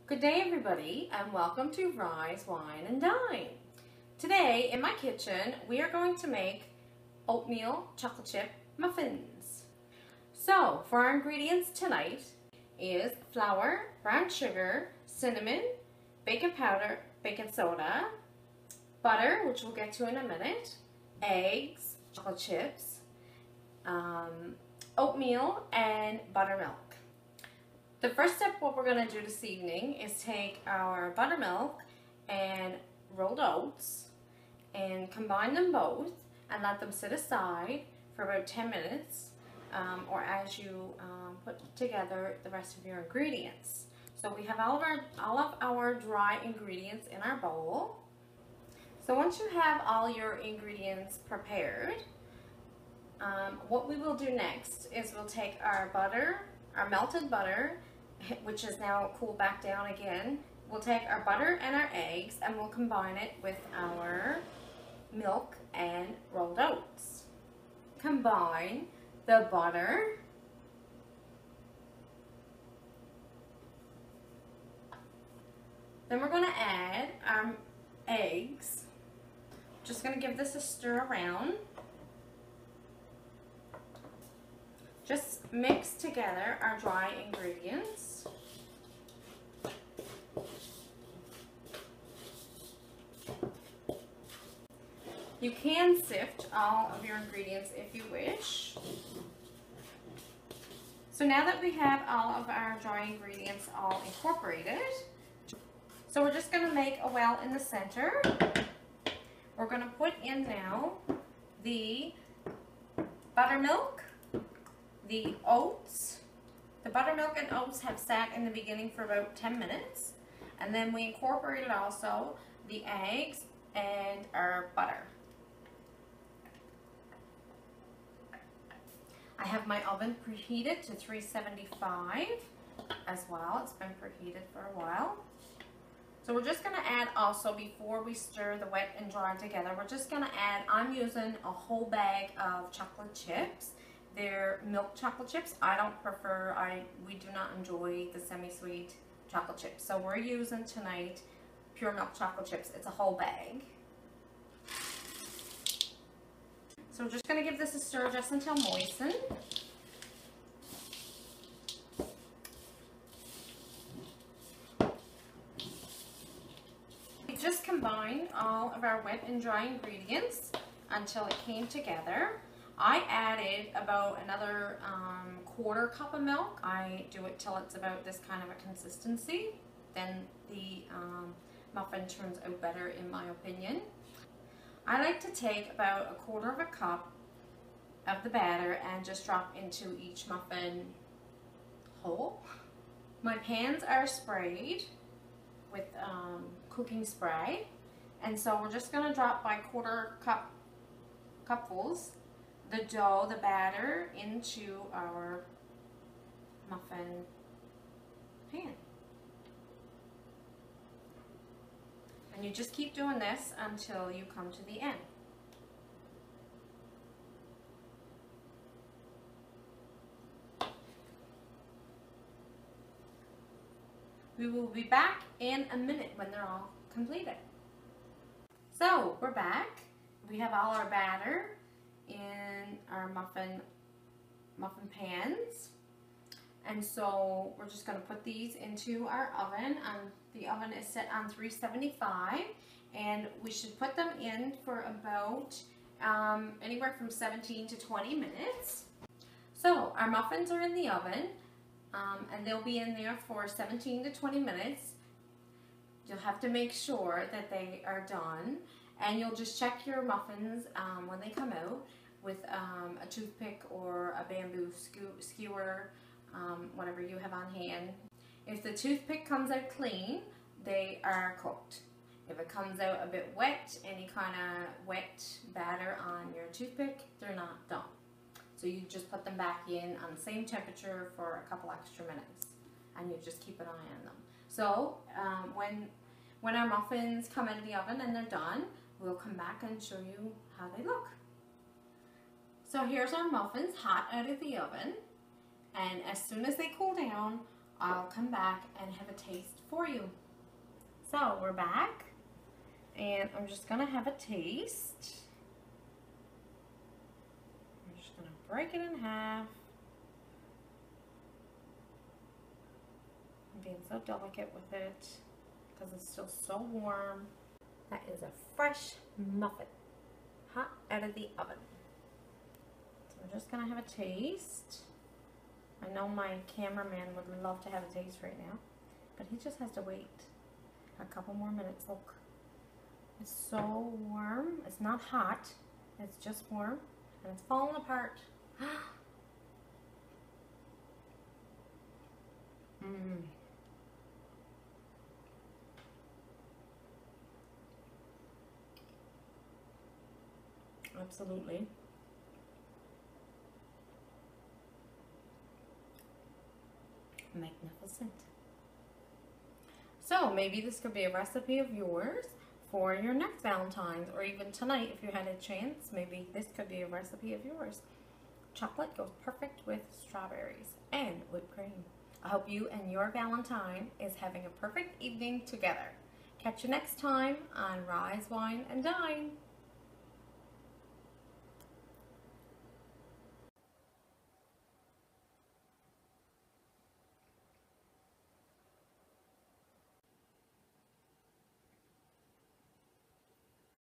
Good day everybody and welcome to Rise, Wine and Dine. Today in my kitchen we are going to make oatmeal chocolate chip muffins. So for our ingredients tonight is flour, brown sugar, cinnamon, baking powder, baking soda, butter, which we'll get to in a minute, eggs, chocolate chips, oatmeal, and buttermilk. The first step, what we're going to do this evening is take our buttermilk and rolled oats and combine them both and let them sit aside for about 10 minutes or as you put together the rest of your ingredients. So we have all of our dry ingredients in our bowl. So once you have all your ingredients prepared, what we will do next is we'll take our butter, our melted butter, which is now cooled back down again. We'll take our butter and our eggs and we'll combine it with our milk and rolled oats. Combine the butter, then we're going to add our eggs. Just going to give this a stir around. Just mix together our dry ingredients. You can sift all of your ingredients if you wish. So now that we have all of our dry ingredients all incorporated, so we're just going to make a well in the center. We're going to put in now the buttermilk, the oats. The buttermilk and oats have sat in the beginning for about 10 minutes. And then we incorporated also the eggs and our butter. I have my oven preheated to 375 as well. It's been preheated for a while. So we're just going to add also, before we stir the wet and dry together, we're just going to add, I'm using a whole bag of chocolate chips. They're milk chocolate chips. I don't prefer, we do not enjoy the semi-sweet chocolate chips. So we're using tonight pure milk chocolate chips. It's a whole bag. So we're just going to give this a stir just until moistened. We just combined all of our wet and dry ingredients until it came together. I added about another quarter cup of milk. I do it till it's about this kind of a consistency. Then the muffin turns out better, in my opinion. I like to take about a quarter of a cup of the batter and just drop into each muffin hole. My pans are sprayed with cooking spray, and so we're just going to drop by quarter cupfuls the dough, the batter, into our muffin pan. And you just keep doing this until you come to the end. We will be back in a minute when they're all completed. So we're back. We have all our batter in our muffin pans, and so we're just going to put these into our oven. The oven is set on 375, and we should put them in for about anywhere from 17 to 20 minutes. So our muffins are in the oven, and they'll be in there for 17 to 20 minutes. You'll have to make sure that they are done, and you'll just check your muffins when they come out with a toothpick or a bamboo skewer, whatever you have on hand. If the toothpick comes out clean, they are cooked. If it comes out a bit wet, any kind of wet batter on your toothpick, they're not done. So you just put them back in on the same temperature for a couple extra minutes, and you just keep an eye on them. So when our muffins come out of the oven and they're done, we'll come back and show you how they look. So here's our muffins hot out of the oven, and as soon as they cool down, I'll come back and have a taste for you. So we're back, and I'm just gonna have a taste. I'm just gonna break it in half. I'm being so delicate with it because it's still so warm. That is a fresh muffin, hot out of the oven. So we're just gonna have a taste. I know my cameraman would love to have a taste right now, but he just has to wait a couple more minutes. Look, it's so warm. It's not hot, it's just warm, and it's falling apart. Absolutely. Magnificent. So maybe this could be a recipe of yours for your next Valentine's, or even tonight if you had a chance. Maybe this could be a recipe of yours. Chocolate goes perfect with strawberries and whipped cream. I hope you and your Valentine is having a perfect evening together. Catch you next time on Rise, Wine, and Dine.